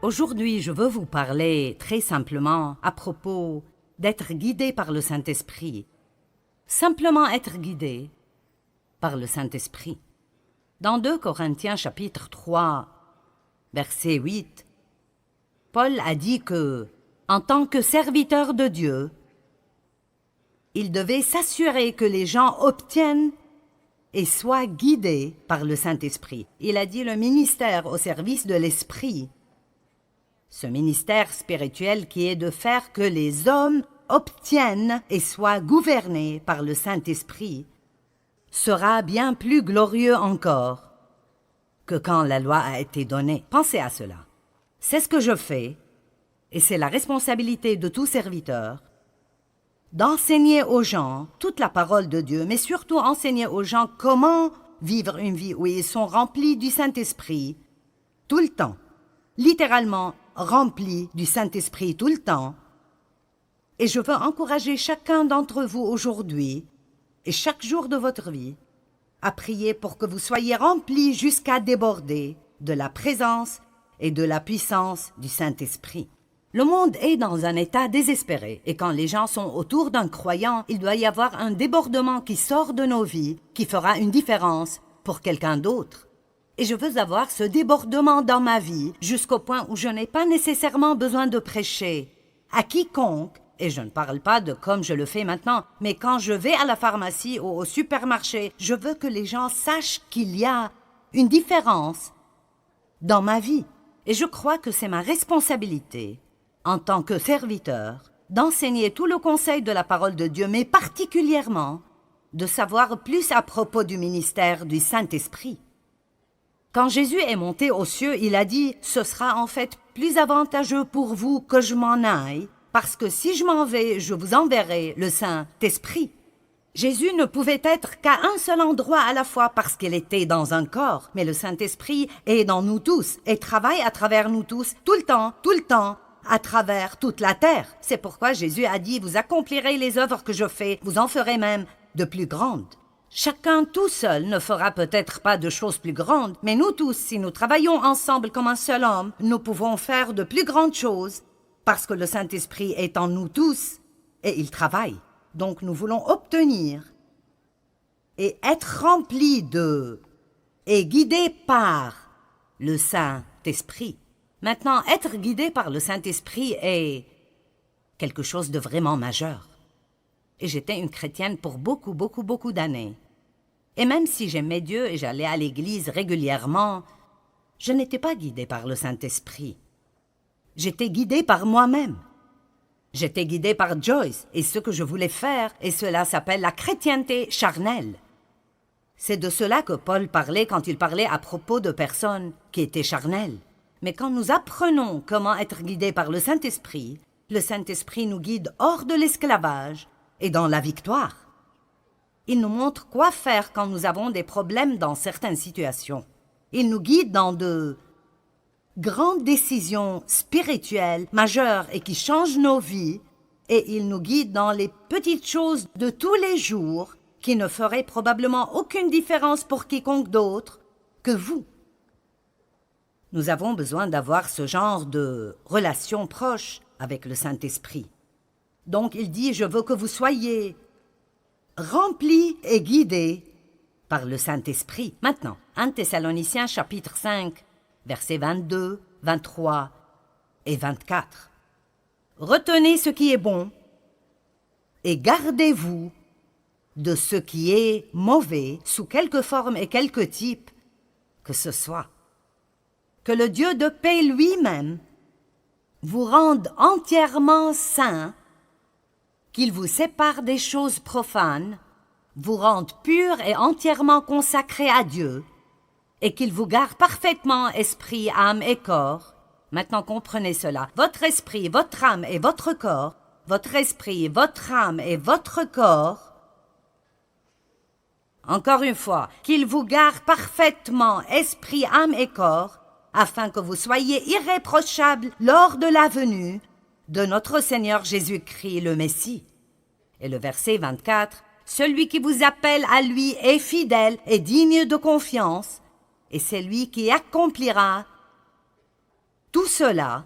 Aujourd'hui, je veux vous parler très simplement à propos d'être guidé par le Saint-Esprit. Simplement être guidé par le Saint-Esprit. Dans 2 Corinthiens chapitre 3, verset 8, Paul a dit que, en tant que serviteur de Dieu, il devait s'assurer que les gens obtiennent et soient guidés par le Saint-Esprit. Il a dit le ministère au service de l'Esprit. Ce ministère spirituel qui est de faire que les hommes obtiennent et soient gouvernés par le Saint-Esprit sera bien plus glorieux encore que quand la loi a été donnée. Pensez à cela. C'est ce que je fais, et c'est la responsabilité de tout serviteur, d'enseigner aux gens toute la parole de Dieu, mais surtout enseigner aux gens comment vivre une vie où ils sont remplis du Saint-Esprit tout le temps, littéralement remplis du Saint-Esprit tout le temps. Et je veux encourager chacun d'entre vous aujourd'hui et chaque jour de votre vie à prier pour que vous soyez remplis jusqu'à déborder de la présence et de la puissance du Saint-Esprit. Le monde est dans un état désespéré et quand les gens sont autour d'un croyant, il doit y avoir un débordement qui sort de nos vies, qui fera une différence pour quelqu'un d'autre. Et je veux avoir ce débordement dans ma vie jusqu'au point où je n'ai pas nécessairement besoin de prêcher à quiconque, et je ne parle pas de comme je le fais maintenant, mais quand je vais à la pharmacie ou au supermarché, je veux que les gens sachent qu'il y a une différence dans ma vie. Et je crois que c'est ma responsabilité, en tant que serviteur, d'enseigner tout le conseil de la parole de Dieu, mais particulièrement de savoir plus à propos du ministère du Saint-Esprit. Quand Jésus est monté aux cieux, il a dit « Ce sera en fait plus avantageux pour vous que je m'en aille, parce que si je m'en vais, je vous enverrai le Saint-Esprit. » Jésus ne pouvait être qu'à un seul endroit à la fois parce qu'il était dans un corps, mais le Saint-Esprit est dans nous tous et travaille à travers nous tous, tout le temps, à travers toute la terre. C'est pourquoi Jésus a dit « Vous accomplirez les œuvres que je fais, vous en ferez même de plus grandes. » Chacun tout seul ne fera peut-être pas de choses plus grandes, mais nous tous, si nous travaillons ensemble comme un seul homme, nous pouvons faire de plus grandes choses parce que le Saint-Esprit est en nous tous et il travaille. Donc nous voulons obtenir et être remplis de et guidés par le Saint-Esprit. Maintenant, être guidé par le Saint-Esprit est quelque chose de vraiment majeur. Et j'étais une chrétienne pour beaucoup d'années. Et même si j'aimais Dieu et j'allais à l'église régulièrement, je n'étais pas guidée par le Saint-Esprit. J'étais guidée par moi-même. J'étais guidée par Joyce et ce que je voulais faire, et cela s'appelle la chrétienté charnelle. C'est de cela que Paul parlait quand il parlait à propos de personnes qui étaient charnelles. Mais quand nous apprenons comment être guidés par le Saint-Esprit nous guide hors de l'esclavage et dans la victoire. Il nous montre quoi faire quand nous avons des problèmes dans certaines situations. Il nous guide dans de grandes décisions spirituelles majeures et qui changent nos vies, et il nous guide dans les petites choses de tous les jours qui ne feraient probablement aucune différence pour quiconque d'autre que vous. Nous avons besoin d'avoir ce genre de relation proche avec le Saint-Esprit. Donc il dit « Je veux que vous soyez remplis et guidés par le Saint-Esprit. » Maintenant, 1 Thessaloniciens chapitre 5, versets 22, 23 et 24. « Retenez ce qui est bon et gardez-vous de ce qui est mauvais sous quelque forme et quelque type que ce soit. Que le Dieu de paix lui-même vous rende entièrement saints, qu'il vous sépare des choses profanes, vous rende purs et entièrement consacrés à Dieu, et qu'il vous garde parfaitement esprit, âme et corps. Maintenant comprenez cela. Votre esprit, votre âme et votre corps, votre esprit, votre âme et votre corps. Encore une fois, qu'il vous garde parfaitement esprit, âme et corps, afin que vous soyez irréprochables lors de la venue de notre Seigneur Jésus-Christ le Messie. Et le verset 24, « Celui qui vous appelle à lui est fidèle et digne de confiance, et c'est lui qui accomplira tout cela,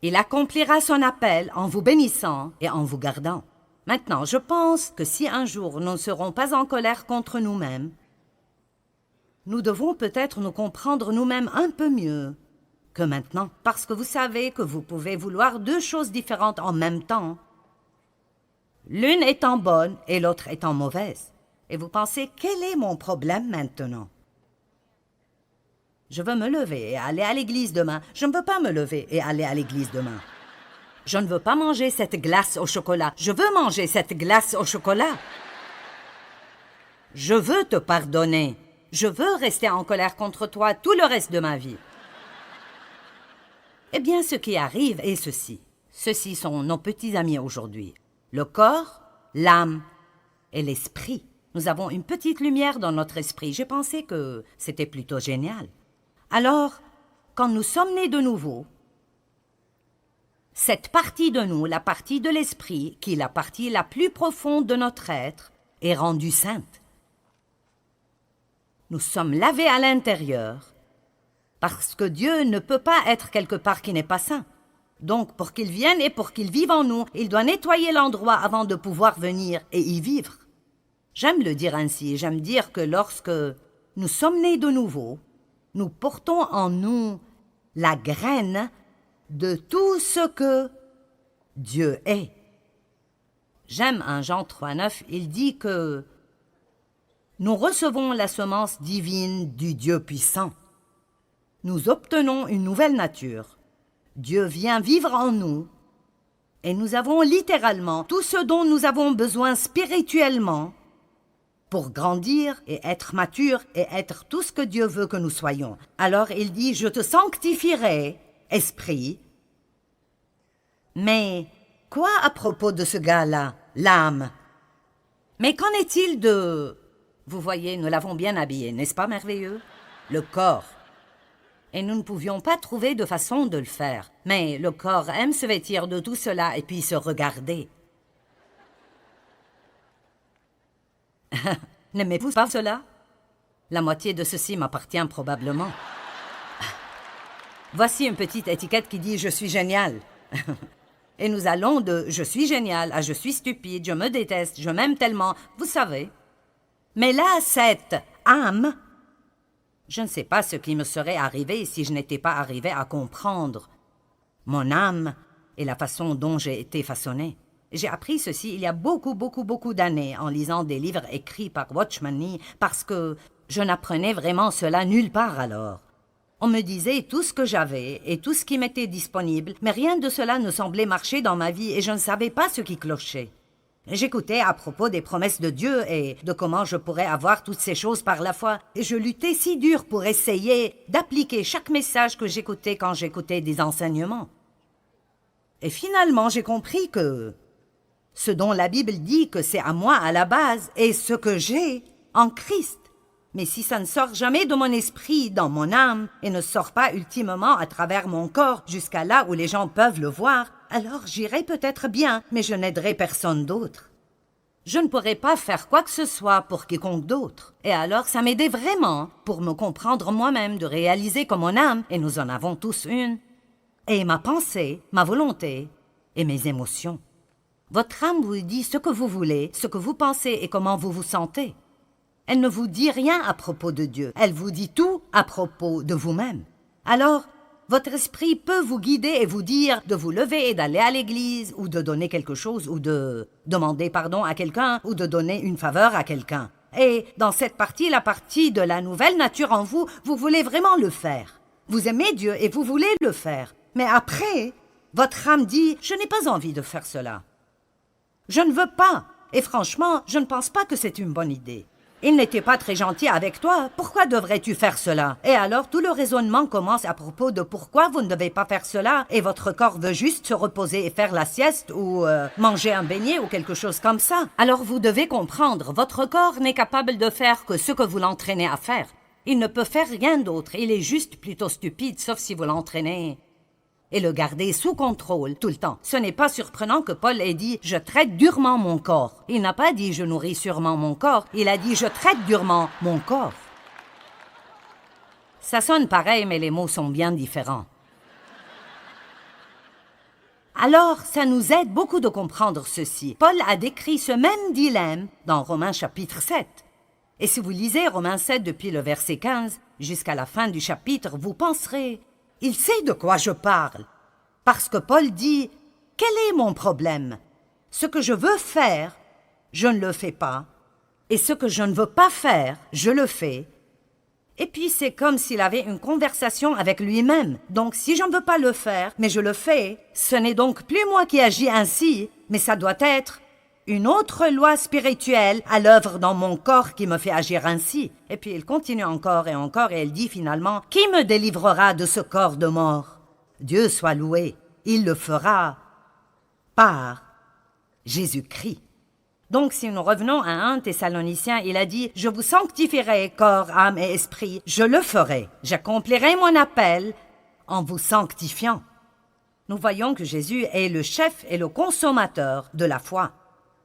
il accomplira son appel en vous bénissant et en vous gardant. Maintenant, je pense que si un jour nous ne serons pas en colère contre nous-mêmes, nous devons peut-être nous comprendre nous-mêmes un peu mieux que maintenant, parce que vous savez que vous pouvez vouloir deux choses différentes en même temps, l'une étant bonne et l'autre étant mauvaise. Et vous pensez, quel est mon problème maintenant? Je veux me lever et aller à l'église demain. Je ne veux pas me lever et aller à l'église demain. Je ne veux pas manger cette glace au chocolat. Je veux manger cette glace au chocolat. Je veux te pardonner. Je veux rester en colère contre toi tout le reste de ma vie. Eh bien, ce qui arrive est ceci. Ceux-ci sont nos petits amis aujourd'hui. Le corps, l'âme et l'esprit. Nous avons une petite lumière dans notre esprit. J'ai pensé que c'était plutôt génial. Alors, quand nous sommes nés de nouveau, cette partie de nous, la partie de l'esprit, qui est la partie la plus profonde de notre être, est rendue sainte. Nous sommes lavés à l'intérieur, parce que Dieu ne peut pas être quelque part qui n'est pas saint. Donc, pour qu'il vienne et pour qu'il vive en nous, il doit nettoyer l'endroit avant de pouvoir venir et y vivre. J'aime le dire ainsi, j'aime dire que lorsque nous sommes nés de nouveau, nous portons en nous la graine de tout ce que Dieu est. J'aime un Jean 3,9, il dit que nous recevons la semence divine du Dieu puissant. Nous obtenons une nouvelle nature. Dieu vient vivre en nous et nous avons littéralement tout ce dont nous avons besoin spirituellement pour grandir et être mature et être tout ce que Dieu veut que nous soyons. Alors il dit, je te sanctifierai, esprit. Mais quoi à propos de ce gars-là, l'âme? Mais qu'en est-il de... Vous voyez, nous l'avons bien habillé, n'est-ce pas merveilleux? Le corps. Et nous ne pouvions pas trouver de façon de le faire. Mais le corps aime se vêtir de tout cela et puis se regarder. N'aimez-vous pas cela? La moitié de ceci m'appartient probablement. Voici une petite étiquette qui dit « Je suis génial ». Et nous allons de « Je suis génial » à « Je suis stupide, je me déteste, je m'aime tellement », vous savez. Mais là, cette âme, je ne sais pas ce qui me serait arrivé si je n'étais pas arrivé à comprendre mon âme et la façon dont j'ai été façonné. J'ai appris ceci il y a beaucoup d'années en lisant des livres écrits par Watchman Nee parce que je n'apprenais vraiment cela nulle part alors. On me disait tout ce que j'avais et tout ce qui m'était disponible, mais rien de cela ne semblait marcher dans ma vie et je ne savais pas ce qui clochait. J'écoutais à propos des promesses de Dieu et de comment je pourrais avoir toutes ces choses par la foi, et je luttais si dur pour essayer d'appliquer chaque message que j'écoutais quand j'écoutais des enseignements. Et finalement, j'ai compris que ce dont la Bible dit que c'est à moi à la base est ce que j'ai en Christ. Mais si ça ne sort jamais de mon esprit, dans mon âme, et ne sort pas ultimement à travers mon corps jusqu'à là où les gens peuvent le voir, alors j'irai peut-être bien, mais je n'aiderai personne d'autre. Je ne pourrai pas faire quoi que ce soit pour quiconque d'autre. Et alors ça m'aidait vraiment pour me comprendre moi-même, de réaliser que mon âme, et nous en avons tous une, et ma pensée, ma volonté et mes émotions. Votre âme vous dit ce que vous voulez, ce que vous pensez et comment vous vous sentez. Elle ne vous dit rien à propos de Dieu, elle vous dit tout à propos de vous-même. Alors, votre esprit peut vous guider et vous dire de vous lever et d'aller à l'église, ou de donner quelque chose, ou de demander pardon à quelqu'un, ou de donner une faveur à quelqu'un. Et dans cette partie, la partie de la nouvelle nature en vous, vous voulez vraiment le faire. Vous aimez Dieu et vous voulez le faire. Mais après, votre âme dit « Je n'ai pas envie de faire cela. Je ne veux pas. Et franchement, je ne pense pas que c'est une bonne idée. Il n'était pas très gentil avec toi, pourquoi devrais-tu faire cela? Et alors tout le raisonnement commence à propos de pourquoi vous ne devez pas faire cela, et votre corps veut juste se reposer et faire la sieste, ou manger un beignet, ou quelque chose comme ça. Alors vous devez comprendre, votre corps n'est capable de faire que ce que vous l'entraînez à faire. Il ne peut faire rien d'autre, il est juste plutôt stupide, sauf si vous l'entraînez et le gardez sous contrôle tout le temps. Ce n'est pas surprenant que Paul ait dit « Je traite durement mon corps ». Il n'a pas dit « Je nourris sûrement mon corps », il a dit « Je traite durement mon corps ». Ça sonne pareil, mais les mots sont bien différents. Alors, ça nous aide beaucoup de comprendre ceci. Paul a décrit ce même dilemme dans Romains chapitre 7. Et si vous lisez Romains 7 depuis le verset 15 jusqu'à la fin du chapitre, vous penserez « Il sait de quoi je parle ». Parce que Paul dit « Quel est mon problème? Ce que je veux faire, je ne le fais pas. Et ce que je ne veux pas faire, je le fais. » Et puis c'est comme s'il avait une conversation avec lui-même. Donc si je ne veux pas le faire, mais je le fais, ce n'est donc plus moi qui agis ainsi, mais ça doit être une autre loi spirituelle à l'œuvre dans mon corps qui me fait agir ainsi. Et puis il continue encore et elle dit finalement « Qui me délivrera de ce corps de mort? Dieu soit loué, il le fera par Jésus-Christ. » Donc, si nous revenons à 1 Thessaloniciens, il a dit « Je vous sanctifierai, corps, âme et esprit. Je le ferai. J'accomplirai mon appel en vous sanctifiant. » Nous voyons que Jésus est le chef et le consommateur de la foi.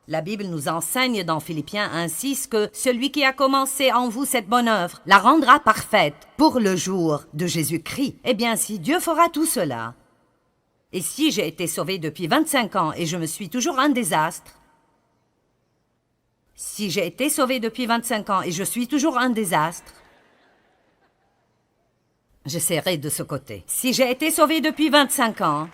La Bible nous enseigne dans Philippiens 1,6 que celui qui a commencé en vous cette bonne œuvre la rendra parfaite pour le jour de Jésus-Christ. Eh bien, si Dieu fera tout cela, et si j'ai été sauvé depuis 25 ans et je me suis toujours un désastre, si j'ai été sauvé depuis 25 ans et je suis toujours un désastre, j'essaierai de ce côté. Si j'ai été sauvé depuis 25 ans,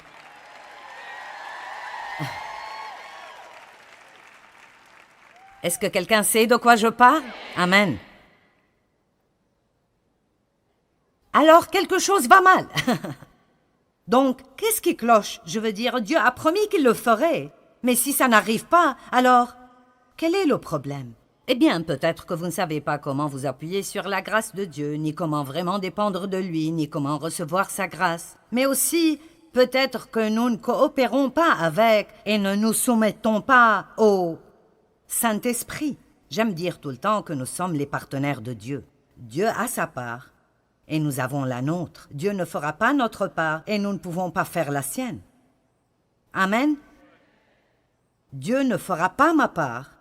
est-ce que quelqu'un sait de quoi je parle? Amen. Alors quelque chose va mal. Donc, qu'est-ce qui cloche? Je veux dire, Dieu a promis qu'il le ferait. Mais si ça n'arrive pas, alors quel est le problème? Eh bien, peut-être que vous ne savez pas comment vous appuyer sur la grâce de Dieu, ni comment vraiment dépendre de lui, ni comment recevoir sa grâce. Mais aussi, peut-être que nous ne coopérons pas avec et ne nous soumettons pas au Saint-Esprit. J'aime dire tout le temps que nous sommes les partenaires de Dieu. Dieu a sa part et nous avons la nôtre. Dieu ne fera pas notre part et nous ne pouvons pas faire la sienne. Amen. Dieu ne fera pas ma part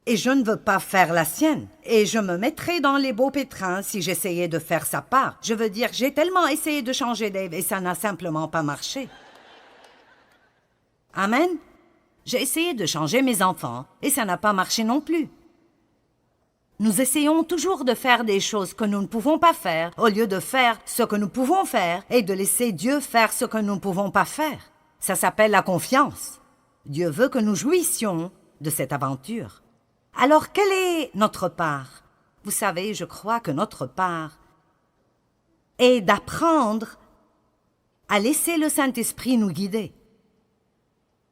et je ne veux pas faire la sienne. Et je me mettrais dans les beaux pétrins si j'essayais de faire sa part. Je veux dire, j'ai tellement essayé de changer Dave et ça n'a simplement pas marché. Amen. J'ai essayé de changer mes enfants et ça n'a pas marché non plus. Nous essayons toujours de faire des choses que nous ne pouvons pas faire au lieu de faire ce que nous pouvons faire et de laisser Dieu faire ce que nous ne pouvons pas faire. Ça s'appelle la confiance. Dieu veut que nous jouissions de cette aventure. Alors, quelle est notre part? Vous savez, je crois que notre part est d'apprendre à laisser le Saint-Esprit nous guider.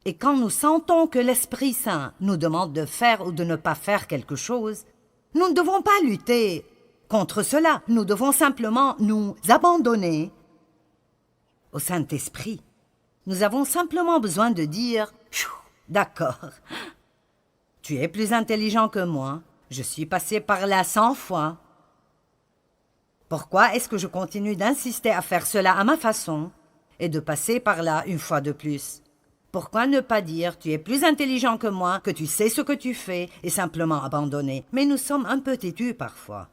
Et quand nous sentons que l'Esprit Saint nous demande de faire ou de ne pas faire quelque chose, nous ne devons pas lutter contre cela. Nous devons simplement nous abandonner au Saint-Esprit. Nous avons simplement besoin de dire « D'accord, tu es plus intelligent que moi, je suis passé par là 100 fois. Pourquoi est-ce que je continue d'insister à faire cela à ma façon et de passer par là une fois de plus? Pourquoi ne pas dire « Tu es plus intelligent que moi, que tu sais ce que tu fais » et simplement abandonner? Mais nous sommes un peu têtus parfois.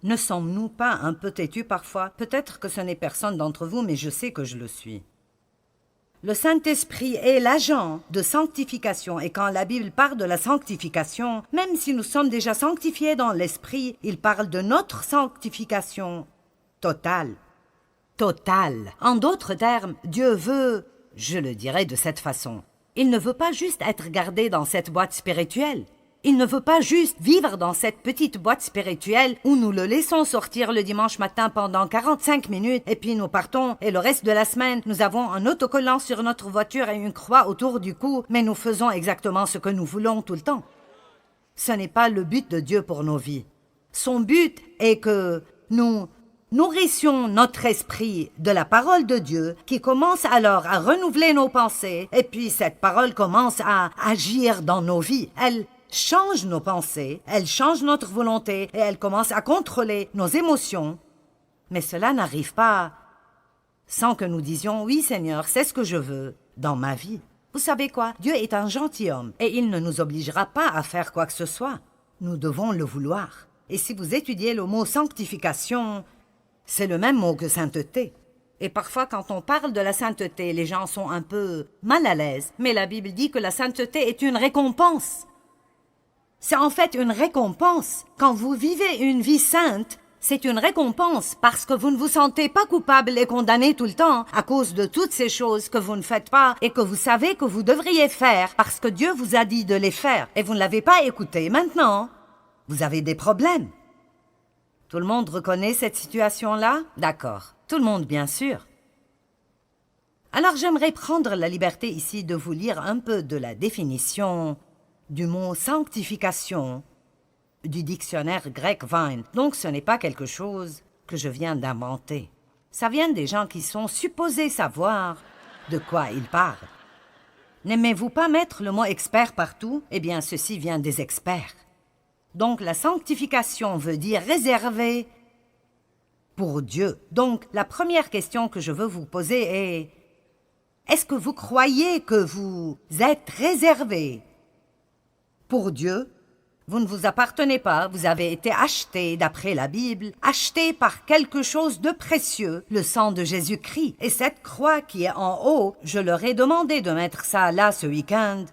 Ne sommes-nous pas un peu têtus parfois? Peut-être que ce n'est personne d'entre vous, mais je sais que je le suis. Le Saint-Esprit est l'agent de sanctification et quand la Bible parle de la sanctification, même si nous sommes déjà sanctifiés dans l'Esprit, il parle de notre sanctification totale. Totale. En d'autres termes, Dieu veut, je le dirais de cette façon, il ne veut pas juste être gardé dans cette boîte spirituelle. Il ne veut pas juste vivre dans cette petite boîte spirituelle où nous le laissons sortir le dimanche matin pendant 45 minutes et puis nous partons et le reste de la semaine, nous avons un autocollant sur notre voiture et une croix autour du cou, mais nous faisons exactement ce que nous voulons tout le temps. Ce n'est pas le but de Dieu pour nos vies. Son but est que nous nourrissions notre esprit de la parole de Dieu qui commence alors à renouveler nos pensées et puis cette parole commence à agir dans nos vies. Elle change nos pensées, elle change notre volonté et elle commence à contrôler nos émotions. Mais cela n'arrive pas sans que nous disions « Oui Seigneur, c'est ce que je veux dans ma vie ». Vous savez quoi? Dieu est un gentilhomme et il ne nous obligera pas à faire quoi que ce soit. Nous devons le vouloir. Et si vous étudiez le mot « sanctification », c'est le même mot que « sainteté ». Et parfois, quand on parle de la sainteté, les gens sont un peu mal à l'aise. Mais la Bible dit que la sainteté est une récompense. C'est en fait une récompense. Quand vous vivez une vie sainte, c'est une récompense parce que vous ne vous sentez pas coupable et condamné tout le temps à cause de toutes ces choses que vous ne faites pas et que vous savez que vous devriez faire parce que Dieu vous a dit de les faire et vous ne l'avez pas écouté. Maintenant, vous avez des problèmes. Tout le monde reconnaît cette situation-là? D'accord. Tout le monde, bien sûr. Alors j'aimerais prendre la liberté ici de vous lire un peu de la définition du mot sanctification du dictionnaire grec Vine. Donc ce n'est pas quelque chose que je viens d'inventer. Ça vient des gens qui sont supposés savoir de quoi ils parlent. N'aimez-vous pas mettre le mot expert partout? Eh bien, ceci vient des experts. Donc la sanctification veut dire réservé pour Dieu. Donc la première question que je veux vous poser est: est-ce que vous croyez que vous êtes réservé pour Dieu? Vous ne vous appartenez pas, vous avez été acheté, d'après la Bible, acheté par quelque chose de précieux, le sang de Jésus-Christ. Et cette croix qui est en haut, je leur ai demandé de mettre ça là ce week-end,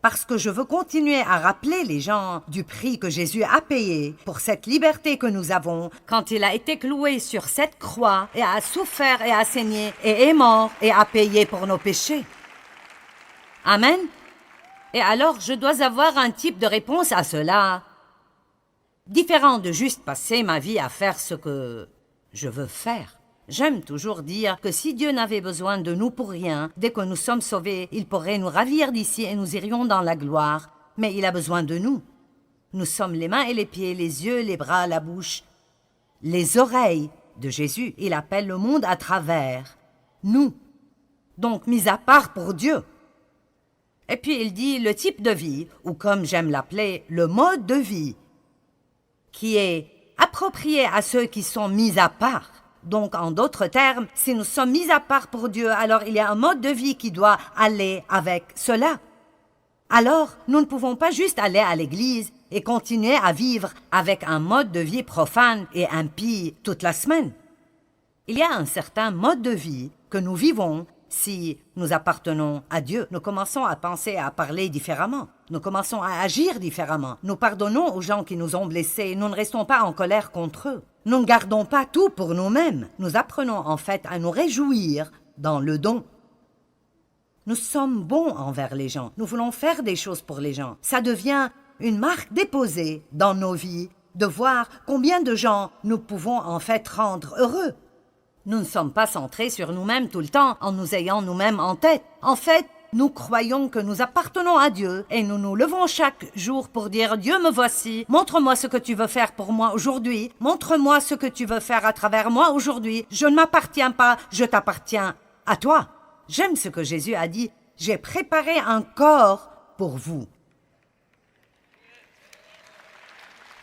parce que je veux continuer à rappeler les gens du prix que Jésus a payé pour cette liberté que nous avons quand il a été cloué sur cette croix et a souffert et a saigné et est mort et a payé pour nos péchés. Amen. Et alors, je dois avoir un type de réponse à cela, différent de juste passer ma vie à faire ce que je veux faire. J'aime toujours dire que si Dieu n'avait besoin de nous pour rien, dès que nous sommes sauvés, il pourrait nous ravir d'ici et nous irions dans la gloire. Mais il a besoin de nous. Nous sommes les mains et les pieds, les yeux, les bras, la bouche, les oreilles de Jésus. Il appelle le monde à travers nous. Donc, mis à part pour Dieu. Et puis il dit le type de vie, ou comme j'aime l'appeler, le mode de vie, qui est approprié à ceux qui sont mis à part. Donc, en d'autres termes, si nous sommes mis à part pour Dieu, alors il y a un mode de vie qui doit aller avec cela. Alors, nous ne pouvons pas juste aller à l'église et continuer à vivre avec un mode de vie profane et impie toute la semaine. Il y a un certain mode de vie que nous vivons si nous appartenons à Dieu. Nous commençons à penser et à parler différemment. Nous commençons à agir différemment. Nous pardonnons aux gens qui nous ont blessés. Nous ne restons pas en colère contre eux. Nous ne gardons pas tout pour nous-mêmes. Nous apprenons en fait à nous réjouir dans le don. Nous sommes bons envers les gens. Nous voulons faire des choses pour les gens. Ça devient une marque déposée dans nos vies de voir combien de gens nous pouvons en fait rendre heureux. Nous ne sommes pas centrés sur nous-mêmes tout le temps en nous ayant nous-mêmes en tête. En fait, nous croyons que nous appartenons à Dieu et nous nous levons chaque jour pour dire « Dieu, me voici, montre-moi ce que tu veux faire pour moi aujourd'hui, montre-moi ce que tu veux faire à travers moi aujourd'hui, je ne m'appartiens pas, je t'appartiens à toi. » J'aime ce que Jésus a dit « J'ai préparé un corps pour vous. »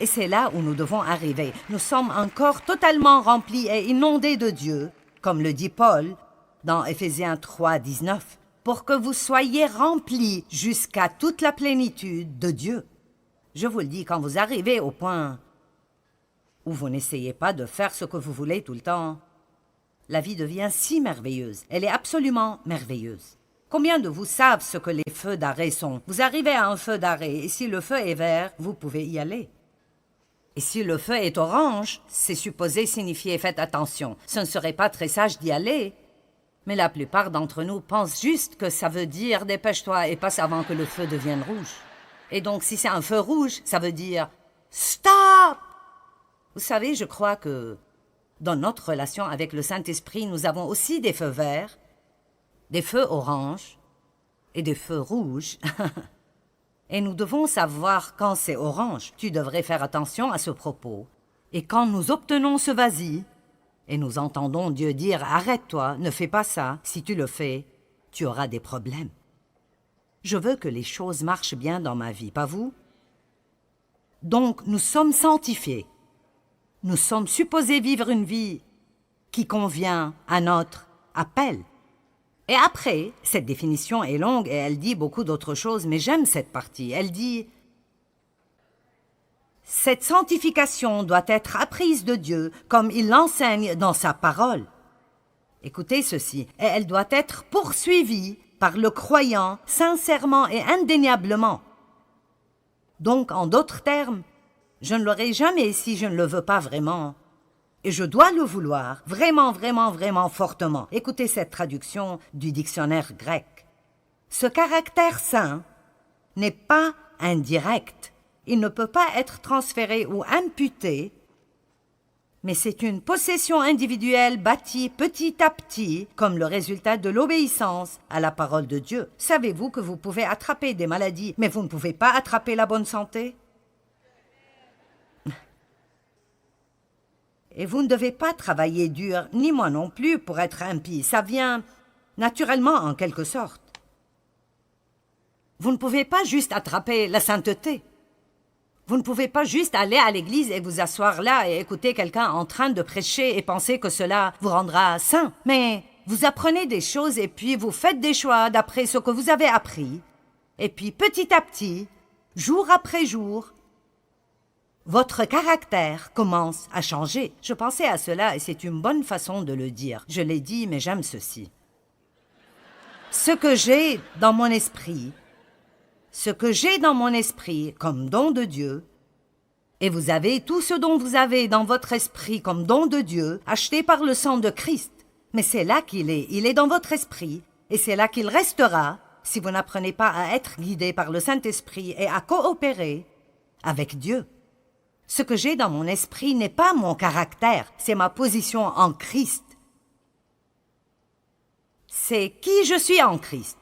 Et c'est là où nous devons arriver. Nous sommes un corps totalement rempli et inondé de Dieu, comme le dit Paul dans Éphésiens 3, 19, pour que vous soyez remplis jusqu'à toute la plénitude de Dieu. Je vous le dis, quand vous arrivez au point où vous n'essayez pas de faire ce que vous voulez tout le temps, la vie devient si merveilleuse. Elle est absolument merveilleuse. Combien de vous savent ce que les feux d'arrêt sont? Vous arrivez à un feu d'arrêt et si le feu est vert, vous pouvez y aller. Et si le feu est orange, c'est supposé signifier « faites attention ». Ce ne serait pas très sage d'y aller. Mais la plupart d'entre nous pensent juste que ça veut dire « dépêche-toi et passe avant que le feu devienne rouge ». Et donc si c'est un feu rouge, ça veut dire « stop ». Vous savez, je crois que dans notre relation avec le Saint-Esprit, nous avons aussi des feux verts, des feux oranges et des feux rouges. Et nous devons savoir quand c'est orange. Tu devrais faire attention à ce propos. Et quand nous obtenons ce vas-y, et nous entendons Dieu dire « Arrête-toi, ne fais pas ça. Si tu le fais, tu auras des problèmes. » Je veux que les choses marchent bien dans ma vie, pas vous? Donc, nous sommes sanctifiés. Nous sommes supposés vivre une vie qui convient à notre appel. Et après, cette définition est longue et elle dit beaucoup d'autres choses, mais j'aime cette partie. Elle dit « Cette sanctification doit être apprise de Dieu comme il l'enseigne dans sa parole. » Écoutez ceci, et elle doit être poursuivie par le croyant sincèrement et indéniablement. Donc, en d'autres termes, je ne l'aurai jamais si je ne le veux pas vraiment. Et je dois le vouloir, vraiment, vraiment, vraiment fortement. Écoutez cette traduction du dictionnaire grec. Ce caractère saint n'est pas indirect. Il ne peut pas être transféré ou imputé, mais c'est une possession individuelle bâtie petit à petit comme le résultat de l'obéissance à la parole de Dieu. Savez-vous que vous pouvez attraper des maladies, mais vous ne pouvez pas attraper la bonne santé? Et vous ne devez pas travailler dur, ni moi non plus, pour être impie. Ça vient naturellement en quelque sorte. Vous ne pouvez pas juste attraper la sainteté. Vous ne pouvez pas juste aller à l'église et vous asseoir là et écouter quelqu'un en train de prêcher et penser que cela vous rendra saint. Mais vous apprenez des choses et puis vous faites des choix d'après ce que vous avez appris. Et puis petit à petit, jour après jour, votre caractère commence à changer. Je pensais à cela et c'est une bonne façon de le dire. Je l'ai dit, mais j'aime ceci. Ce que j'ai dans mon esprit comme don de Dieu, et vous avez tout ce dont vous avez dans votre esprit comme don de Dieu, acheté par le sang de Christ. Mais c'est là qu'il est, il est dans votre esprit, et c'est là qu'il restera si vous n'apprenez pas à être guidé par le Saint-Esprit et à coopérer avec Dieu. Ce que j'ai dans mon esprit n'est pas mon caractère, c'est ma position en Christ. C'est qui je suis en Christ.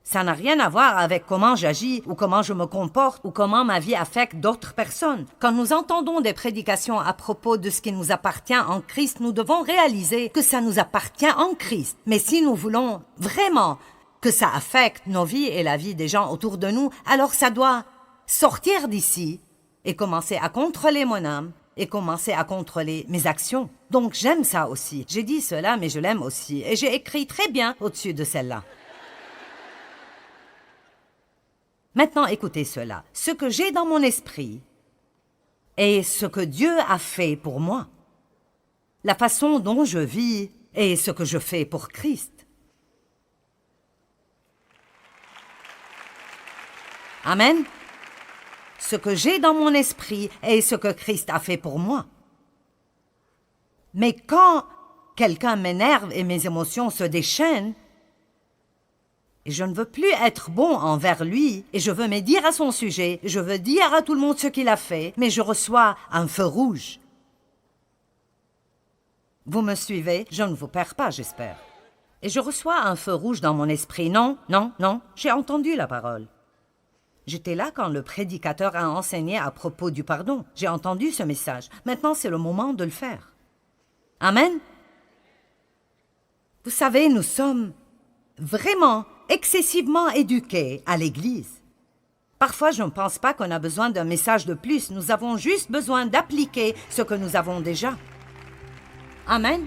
Ça n'a rien à voir avec comment j'agis ou comment je me comporte ou comment ma vie affecte d'autres personnes. Quand nous entendons des prédications à propos de ce qui nous appartient en Christ, nous devons réaliser que ça nous appartient en Christ. Mais si nous voulons vraiment que ça affecte nos vies et la vie des gens autour de nous, alors ça doit sortir d'ici et commencer à contrôler mon âme et commencer à contrôler mes actions. Donc j'aime ça aussi. J'ai dit cela, mais je l'aime aussi. Et j'ai écrit très bien au-dessus de celle-là. Maintenant, écoutez cela. Ce que j'ai dans mon esprit est ce que Dieu a fait pour moi. La façon dont je vis est ce que je fais pour Christ. Amen. Ce que j'ai dans mon esprit est ce que Christ a fait pour moi. Mais quand quelqu'un m'énerve et mes émotions se déchaînent, et je ne veux plus être bon envers lui, et je veux me dire à son sujet, je veux dire à tout le monde ce qu'il a fait, mais je reçois un feu rouge. Vous me suivez? Je ne vous perds pas, j'espère. Et je reçois un feu rouge dans mon esprit. Non, non, non, j'ai entendu la parole. J'étais là quand le prédicateur a enseigné à propos du pardon. J'ai entendu ce message. Maintenant, c'est le moment de le faire. Amen. Vous savez, nous sommes vraiment excessivement éduqués à l'Église. Parfois, je ne pense pas qu'on a besoin d'un message de plus. Nous avons juste besoin d'appliquer ce que nous avons déjà. Amen.